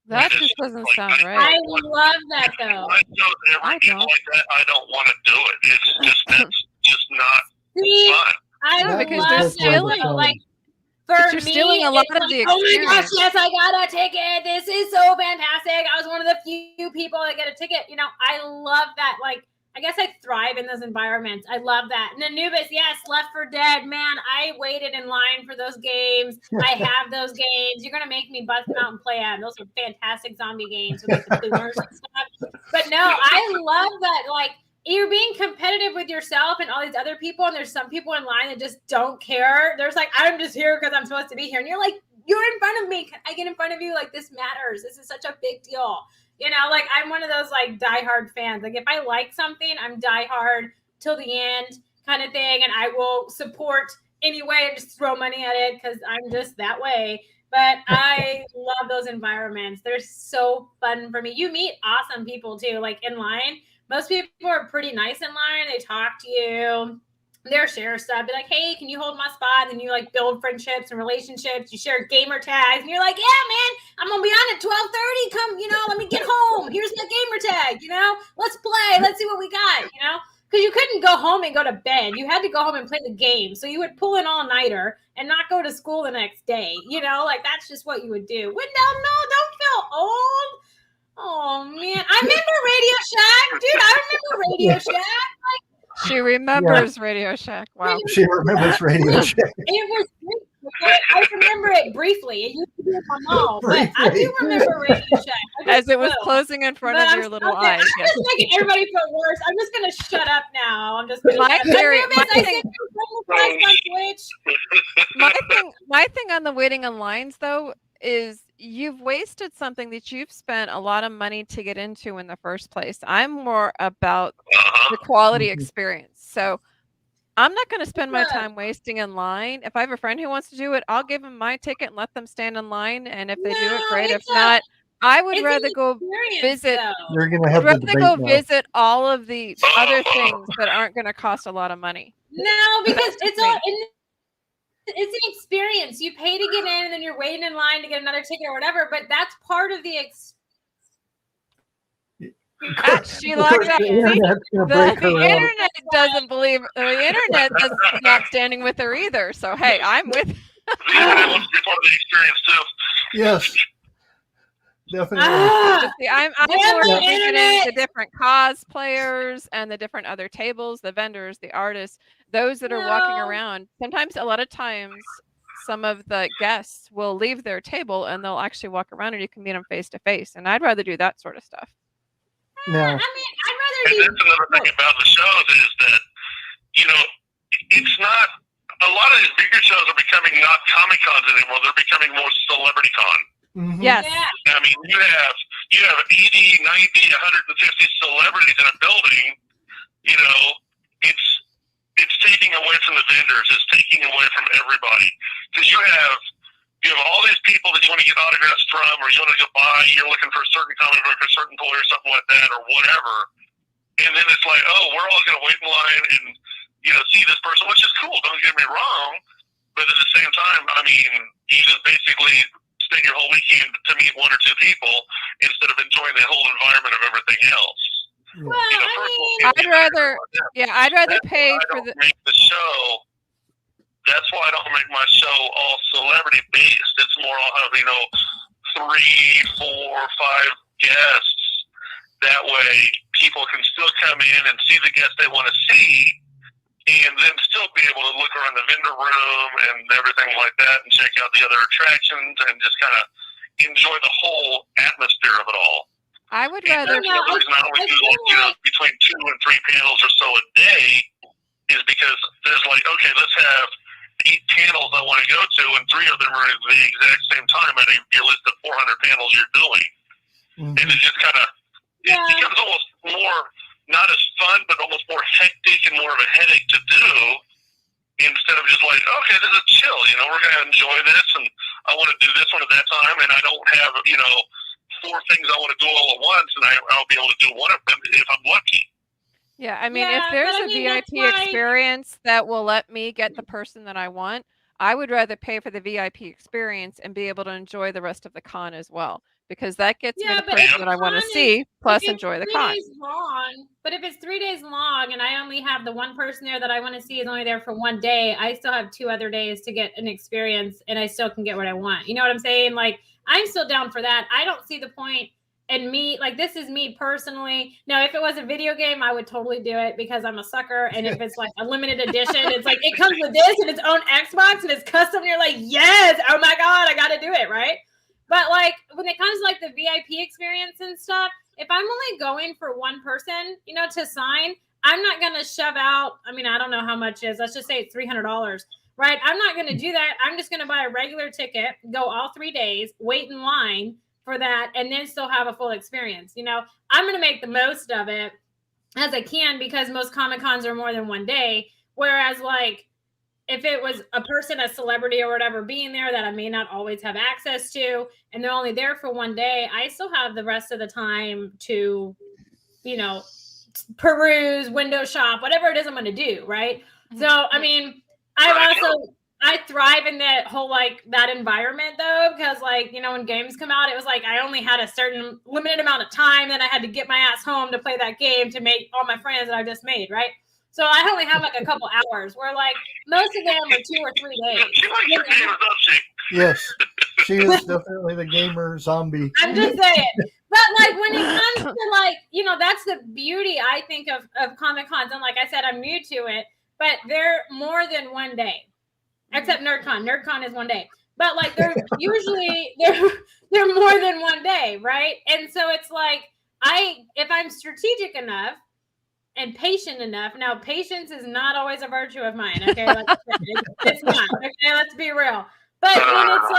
That just doesn't sound right. I love that though. I don't like that. I don't want to do it. It's just, that's just not fun. I don't because love they're that. stealing. Like, But you're stealing a lot of the experience. Oh my gosh, yes, I got a ticket. This is so fantastic. I was one of the few people that get a ticket. I love that. Like, I guess I thrive in those environments. I love that. And Anubis, yes, Left 4 Dead. Man, I waited in line for those games. I have those games. You're going to make me bust them out and play them. Those are fantastic zombie games with like the boomers and stuff. But no, I love that. Like, you're being competitive with yourself and all these other people, and there's some people in line that just don't care. There's like, I'm just here because I'm supposed to be here. And you're like, you're in front of me. Can I get in front of you? Like, this matters. This is such a big deal. Like, I'm one of those like diehard fans. Like, if I like something, I'm diehard till the end kind of thing. And I will support anyway and just throw money at it because I'm just that way. But I love those environments. They're so fun for me. You meet awesome people too, like in line. Most people are pretty nice in line. They talk to you. They're share stuff. Be like, hey, can you hold my spot? And then you like build friendships and relationships. You share gamer tags. And you're like, yeah, man, I'm going to be on at 12:30. Come, let me get home. Here's my gamer tag, Let's play. Let's see what we got, Because you couldn't go home and go to bed. You had to go home and play the game. So you would pull an all-nighter and not go to school the next day. Like that's just what you would do. No, don't feel old. Oh, man. I remember Radio Shack. Dude, I remember Radio Shack. She remembers Radio Shack. Wow. She remembers Radio Shack. It was I remember it briefly. It used to be in my mall, but I do remember Radio Shack. As it was closing in front of your little eyes. I'm just making everybody feel worse. I'm just going to shut up now. I'm just going to my thing on the waiting in lines, though, is you've wasted something that you've spent a lot of money to get into in the first place. I'm more about the quality experience. So I'm not going to spend my Yeah. time wasting in line. If I have a friend who wants to do it, I'll give them my ticket and let them stand in line. And if they do it, No, great. If it's a not, I would it's rather an go experience, visit. though. You're going to I'd have the rather debate go now. visit all of the other things that aren't going to cost a lot of money. No, because That's just it's me. all it's an experience. You pay to get in, and then you're waiting in line to get another ticket or whatever. But that's part of the She locked up. The See, internet's going to break the her out. internet doesn't believe. The internet is not standing with her either. So hey, I'm with. The internet wants to be part of the experience too. Yes. Definitely. Just see, I'm Damn more the visiting internet! the different cosplayers and the different other tables, the vendors, the artists, those that are walking No. around. Sometimes, a lot of times, some of the guests will leave their table and they'll actually walk around and you can meet them face to face. And I'd rather do that sort of stuff. Now, I mean, I'd And rather that's do. another thing about the shows is that, you know, it's not, a lot of these bigger shows are becoming not Comic Cons anymore. They're becoming more Celebrity Con. mhm. Yes. Yeah. I mean, you have 80, 90, 150 celebrities in a building. You know, it's taking away from the vendors. It's taking away from everybody because you have all these people that you want to get autographs from, or you want to go buy. You're looking for a certain comic book, or a certain toy, or something like that, or whatever. And then it's like, oh, we're all going to wait in line and see this person, which is cool. Don't get me wrong, but at the same time, I mean, you just basically spend your whole weekend to meet one or two people instead of enjoying the whole environment of everything else. Yeah. Well, I mean, I'd rather That's pay why I for don't the. make the show. That's why I don't make my show all celebrity based. It's more I'll have 3, 4, 5 guests. That way, people can still come in and see the guests they want to see, and then still be able to look around the vendor room and everything like that, and check out the other attractions, and just kind of enjoy the whole atmosphere of it all. I would And rather. that's the other reason I only do between 2 and 3 panels or so a day, is because there's okay, let's have 8 panels I want to go to, and 3 of them are at the exact same time at your list of 400 panels you're doing. Mhm. And it just kind of it becomes almost more, not as fun, but almost more hectic and more of a headache to do, instead of just okay, this is chill, we're going to enjoy this, and I want to do this one at that time, and I don't have 4 things I want to do all at once, and I'll be able to do one of them if I'm lucky. Yeah, I mean, Yeah, if there's but I a mean, VIP that's why- experience that will let me get the person that I want, I would rather pay for the VIP experience and be able to enjoy the rest of the con as well, because that gets me Yeah, the but person if that the I want to con see, plus if it's enjoy the 3 con. days long, but if it's 3 days long and I only have the one person there that I want to see is only there for one day, I still have 2 other days to get an experience, and I still can get what I want. You know what I'm saying? I'm still down for that. I don't see the point. And this is me personally. Now, if it was a video game, I would totally do it because I'm a sucker. And if it's a limited edition, it's it comes with this and its own Xbox and it's custom. And you're like, yes, oh my God, I got to do it, right? But when it comes to the VIP experience and stuff, if I'm only going for one person, to sign, I'm not going to shove out. I mean, I don't know how much is. Let's just say it's $300, right? I'm not going to do that. I'm just going to buy a regular ticket, go all 3 days, wait in line for that, and then still have a full experience. I'm going to make the most of it as I can, because most Comic Cons are more than one day. Whereas if it was a person, a celebrity or whatever being there that I may not always have access to, and they're only there for one day, I still have the rest of the time to, peruse, window shop, whatever it is I'm going to do. Right. So, I mean, I thrive in that whole that environment though, because when games come out, it was I only had a certain limited amount of time, then I had to get my ass home to play that game to make all my friends that I just made, right? So I only have a couple hours, where most of them are 2 or 3 days. She likes your games, doesn't she? Yes. She is definitely the gamer zombie. I'm just saying. But when it comes to that's the beauty, I think, of Comic Cons. And like I said, I'm new to it, but they're more than one day. Except NerdCon. NerdCon is one day. But they're usually they're more than one day, right? And so it's if I'm strategic enough and patient enough. Now, patience is not always a virtue of mine. Okay, it's not. Okay, let's be real. But when it's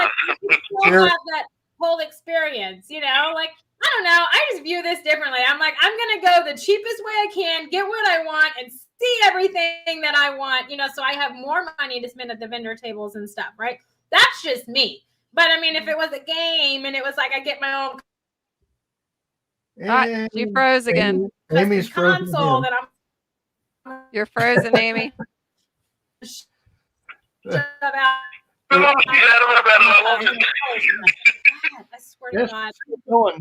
you still have that whole experience, I don't know. I just view this differently. I'm I'm gonna go the cheapest way I can, get what I want, and see everything that I want, so I have more money to spend at the vendor tables and stuff, right? That's just me. But I mean, if it was a game and it was like I get my own She froze again. Amy's frozen console again. that I'm You're frozen, Amy. shut out. I swear to God. Going,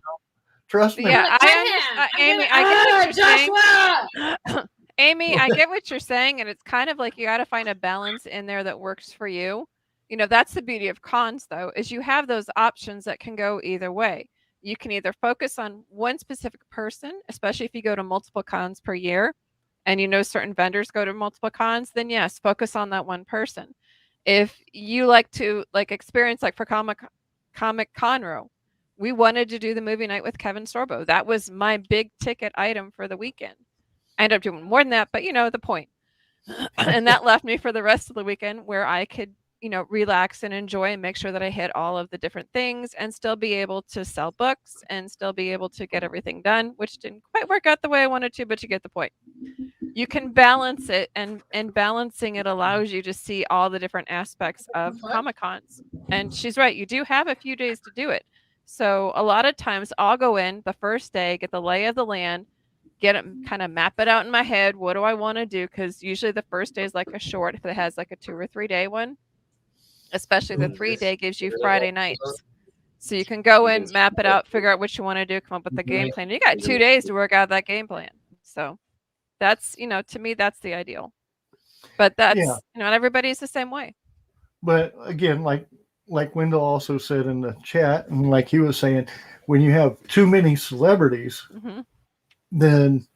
trust me. Yeah, Amy, I get what you're saying. Amy, I get what you're saying, and it's kind of like you got to find a balance in there that works for you. That's the beauty of cons, though, is you have those options that can go either way. You can either focus on one specific person, especially if you go to multiple cons per year, and certain vendors go to multiple cons, then yes, focus on that one person. If you like to experience, like for Comic Conroe, we wanted to do the movie night with Kevin Sorbo. That was my big ticket item for the weekend. I ended up doing more than that, but the point. And that left me for the rest of the weekend where I could, relax and enjoy and make sure that I hit all of the different things and still be able to sell books and still be able to get everything done, which didn't quite work out the way I wanted to, but you get the point. You can balance it, and balancing it allows you to see all the different aspects of Comic-Cons. And she's right, you do have a few days to do it. So a lot of times I'll go in the first day, get the lay of the land, get it, kind of map it out in my head. What do I want to do? Because usually the first day is like a short, if it has like a 2 or 3 day one, especially the 3-day gives you Friday nights. So you can go in, map it out, figure out what you want to do, come up with a game plan. You got 2 days to work out that game plan. So that's, to me, that's the ideal. But that's, not everybody's the same way. But again, like Wendell also said in the chat, and like he was saying, when you have too many celebrities, then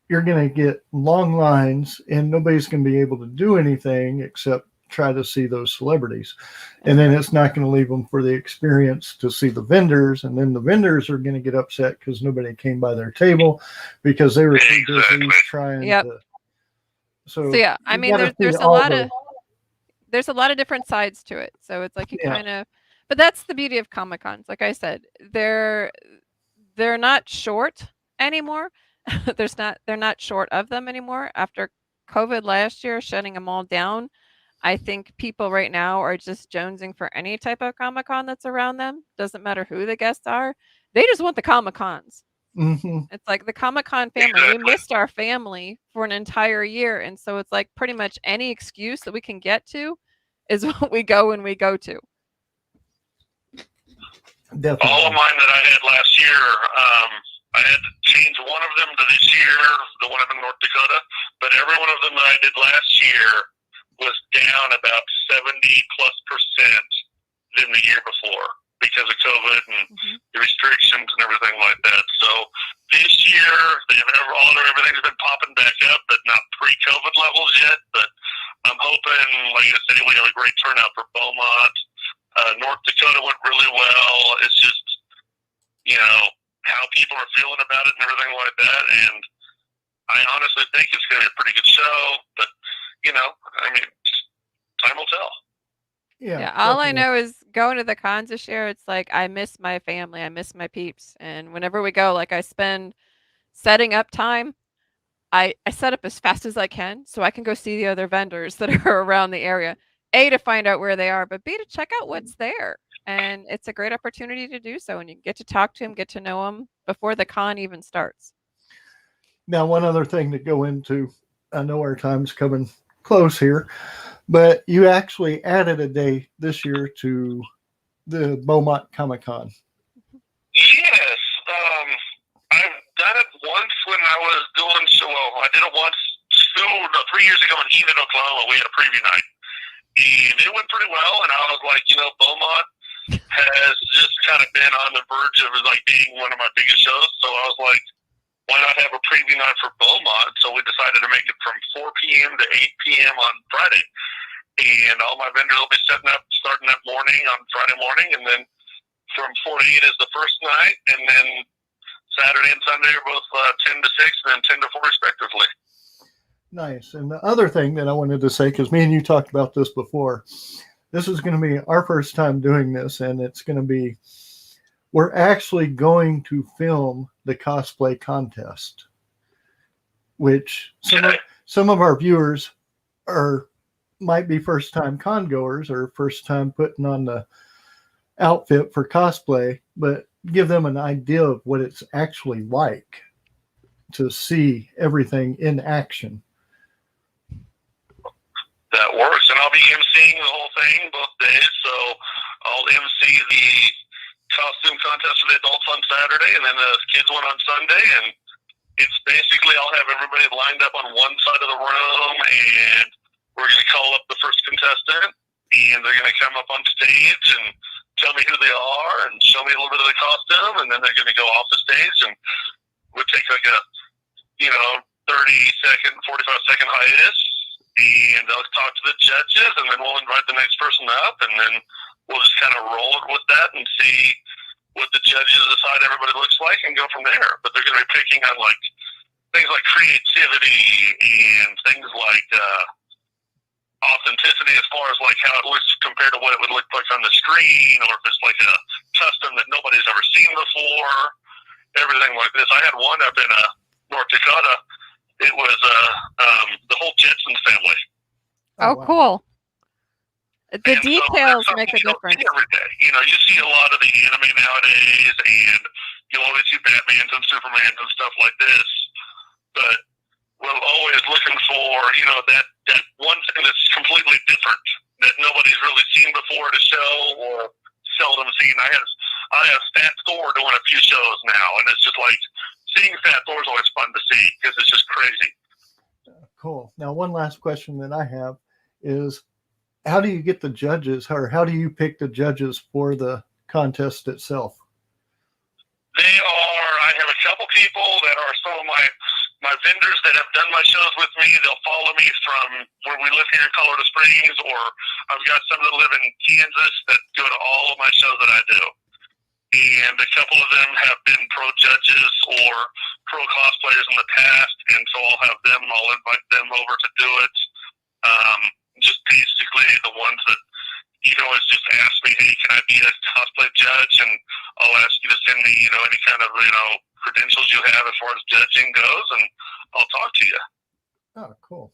you're going to get long lines and nobody's going to be able to do anything except try to see those celebrities. And then it's not going to leave them for the experience to see the vendors. And then the vendors are going to get upset because nobody came by their table because they were too busy trying to. So yeah, I mean, there's a lot of different sides to it. So it's like you kind of, but that's the beauty of Comic-Cons. Like I said, they're not short anymore. They're not short of them anymore. After COVID last year, shutting them all down, I think people right now are just jonesing for any type of Comic-Con that's around them. Doesn't matter who the guests are. They just want the Comic-Cons. It's like the Comic-Con family. We missed our family for an entire year. And so it's like pretty much any excuse that we can get to is what we go and we go to. Definitely. All of mine that I had last year, I had to change one of them to this year, the one up in North Dakota. But every one of them that I did last year was down about 70+% than the year before because of COVID and the restrictions and everything like that. So this year, everything's been popping back up, but not pre-COVID levels yet. But I'm hoping, like I said, we have a great turnout for Beaumont. North Dakota went really well. It's just, how people are feeling about it and everything like that. And I honestly think it's going to be a pretty good show. But, I mean, time will tell. Yeah, all I know is going to the cons this year, it's like I miss my family. I miss my peeps. And whenever we go, like I spend setting up time. I set up as fast as I can so I can go see the other vendors that are around the area. A, to find out where they are, but B, to check out what's there. And it's a great opportunity to do so. And you get to talk to them, get to know them before the con even starts. Now, one other thing to go into, I know our time's coming close here, but you actually added a day this year to the Beaumont Comic Con. Yes. I've done it once when I was doing so well. I did it once 3 years ago in Enid, Oklahoma. We had a preview night. And it went pretty well, and I was like, Beaumont has just kind of been on the verge of being one of my biggest shows. So I was like, why not have a preview night for Beaumont? So we decided to make it from 4 p.m. to 8 p.m. on Friday. And all my vendors will be starting that morning on Friday morning, and then from 4 to 8 is the first night, and then Saturday and Sunday are both 10 to 6 and then 10 to 4 respectively. Nice. And the other thing that I wanted to say, because me and you talked about this before, this is going to be our first time doing this, and it's going to be, we're actually going to film the Cosplay Contest, which some of our viewers might be first-time con goers or first-time putting on the outfit for cosplay, but give them an idea of what it's actually like to see everything in action. That works, and I'll be emceeing the whole thing both days. So I'll MC the costume contest for the adults on Saturday, and then the kids one on Sunday. And it's basically I'll have everybody lined up on one side of the room, and we're going to call up the first contestant, and they're going to come up on stage and tell me who they are and show me a little bit of the costume, and then they're going to go off the stage, and we'll take like a 30-second, 45-second hiatus. And I'll talk to the judges, and then we'll invite the next person up, and then we'll just kind of roll it with that and see what the judges decide everybody looks like and go from there. But they're going to be picking on like things like creativity and things like authenticity as far as like how it looks compared to what it would look like on the screen, or if it's like a custom that nobody's ever seen before, everything like this. I had one up in North Dakota. It was the whole Jetsons family. Oh, wow. Cool. The And details so make a you don't difference. see every day. You see a lot of the anime nowadays, and you'll always see Batmans and Supermans and stuff like this. But we're always looking for, that one thing that's completely different that nobody's really seen before to show or seldom seen. I have Fat Thor doing a few shows now, and it's just like seeing Fat Thor is always fun to see because it's just crazy. Cool. Now, one last question that I have is, how do you get the judges, or how do you pick the judges for the contest itself? I have a couple people that are some of my vendors that have done my shows with me. They'll follow me from where we live here in Colorado Springs, or I've got some that live in Kansas that go to all of my shows that I do. And a couple of them have been pro judges or pro cosplayers in the past, and so I'll invite them over to do it. Just basically the ones that you can always just ask me, hey, can I be a cosplay judge? And I'll ask you to send me, any kind of, credentials you have as far as judging goes, and I'll talk to you. Oh, cool.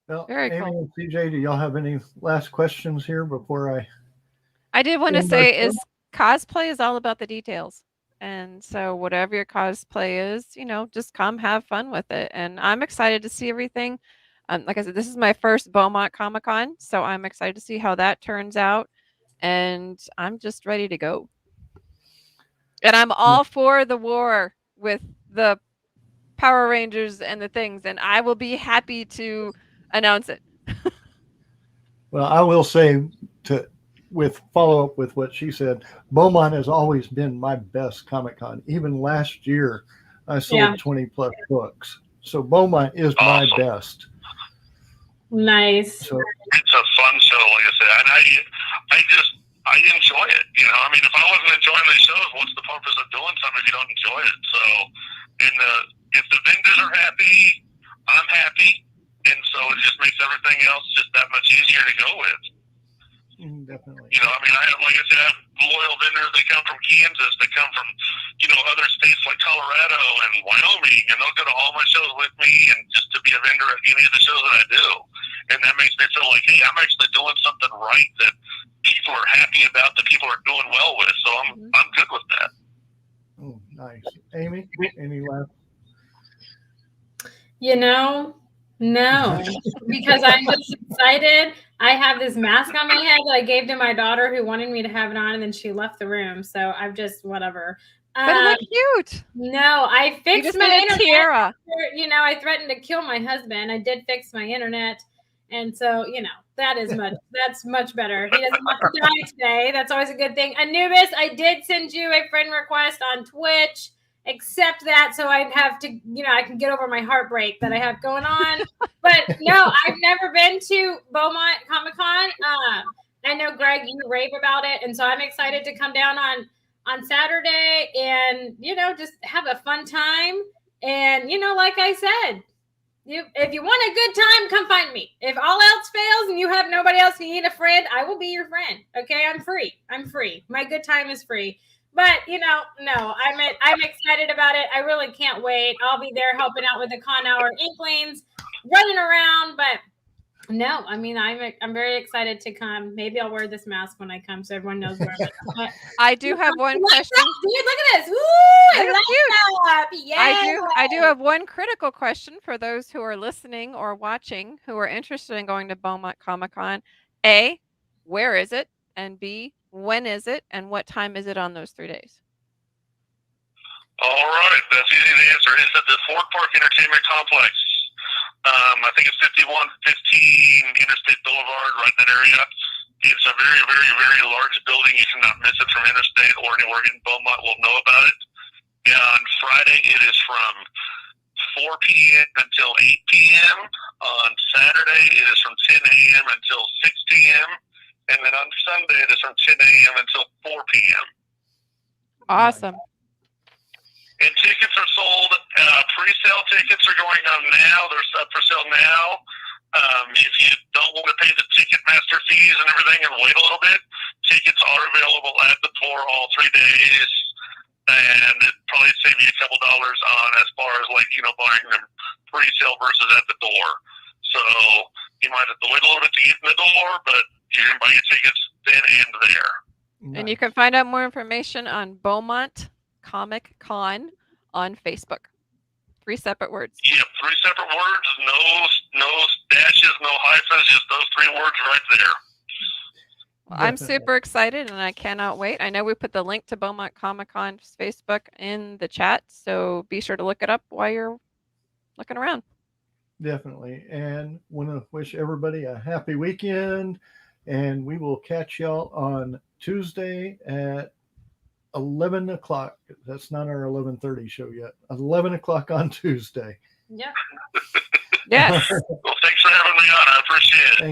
Well, Very Amy cool. and CJ, do y'all have any last questions here before I did want to And say our is cosplay is all about the details. And so whatever your cosplay is, just come have fun with it. And I'm excited to see everything. Like I said, this is my first Beaumont Comic Con, so I'm excited to see how that turns out. And I'm just ready to go. And I'm all for the war with the Power Rangers and the things, and I will be happy to announce it. Well, I will say with follow up with what she said, Beaumont has always been my best Comic Con. Even last year, I sold 20 plus books. So Beaumont is my best. Nice. So It's a fun show, like I said, and I enjoy it. If I wasn't enjoying the shows, what's the purpose of doing something if you don't enjoy it? So, if the vendors are happy, I'm happy, and so it just makes everything else just that much easier to go with. definitely. I have, like I said, I have loyal vendors that come from Kansas, that come from, other states like Colorado and Wyoming, and they'll go to all my shows with me, and just to be a vendor at any of the shows that I do. And that makes me feel like, hey, I'm actually doing something right that people are happy about, that people are doing well with. So I'm good with that. Oh, nice. Amy, any last? No, because I'm just excited. I have this mask on my head that I gave to my daughter who wanted me to have it on, and then she left the room. So I've just whatever. But it looked cute. No, I fixed my internet. Tiara. I threatened to kill my husband. I did fix my internet. And so, that's much better. He doesn't have to die today. That's always a good thing. Anubis, I did send you a friend request on Twitch. Accept that so I have to, I can get over my heartbreak that I have going on. But no, I've never been to Beaumont Comic Con. I know, Greg, you rave about it. And so I'm excited to come down on Saturday and, just have a fun time. And, like I said, if you want a good time, come find me. If all else fails and you have nobody else, you need a friend, I will be your friend. Okay, I'm free. My good time is free. But no, I'm excited about it. I really can't wait. I'll be there helping out with the Con Hour Inklings, running around. But no, I mean, I'm very excited to come. Maybe I'll wear this mask when I come, so everyone knows where I'm at. But I do have one question. Dude, look at this! Woo! That's I cute. Yeah. I do have one critical question for those who are listening or watching who are interested in going to Beaumont Comic Con. A, where is it? And B, when is it? And what time is it on those 3 days? All right, that's easy to answer. It's at the Fort Park Entertainment Complex. I think it's 5115 Interstate Boulevard, right in that area. It's a very, very, very large building. You cannot miss it from Interstate or anywhere in Beaumont will know about it. And on Friday, it is from 4 p.m. until 8 p.m. On Saturday, it is from 10 a.m. until 6 p.m. And then on Sunday, it is from 10 a.m. until 4 p.m. Awesome. And tickets are sold. Pre-sale tickets are going on now. They're up for sale now. If you don't want to pay the Ticketmaster fees and everything and wait a little bit, tickets are available at the door all 3 days. And it probably save you a couple dollars on as far as buying them pre-sale versus at the door. So you might have to wait a little bit to get in the door, but you can buy your tickets then and there. And you can find out more information on Beaumont Comic Con on Facebook. 3 separate words. Yeah, 3 separate words. No dashes, no hyphens. Just those 3 words right there. Well, I'm super excited and I cannot wait. I know we put the link to Beaumont Comic Con's Facebook in the chat, so be sure to look it up while you're looking around. Definitely. And want to wish everybody a happy weekend. And we will catch y'all on Tuesday at 11 o'clock. That's not our 11:30 show yet. 11 o'clock on Tuesday. Yeah. Yes. Well, thanks for having me on. I appreciate it.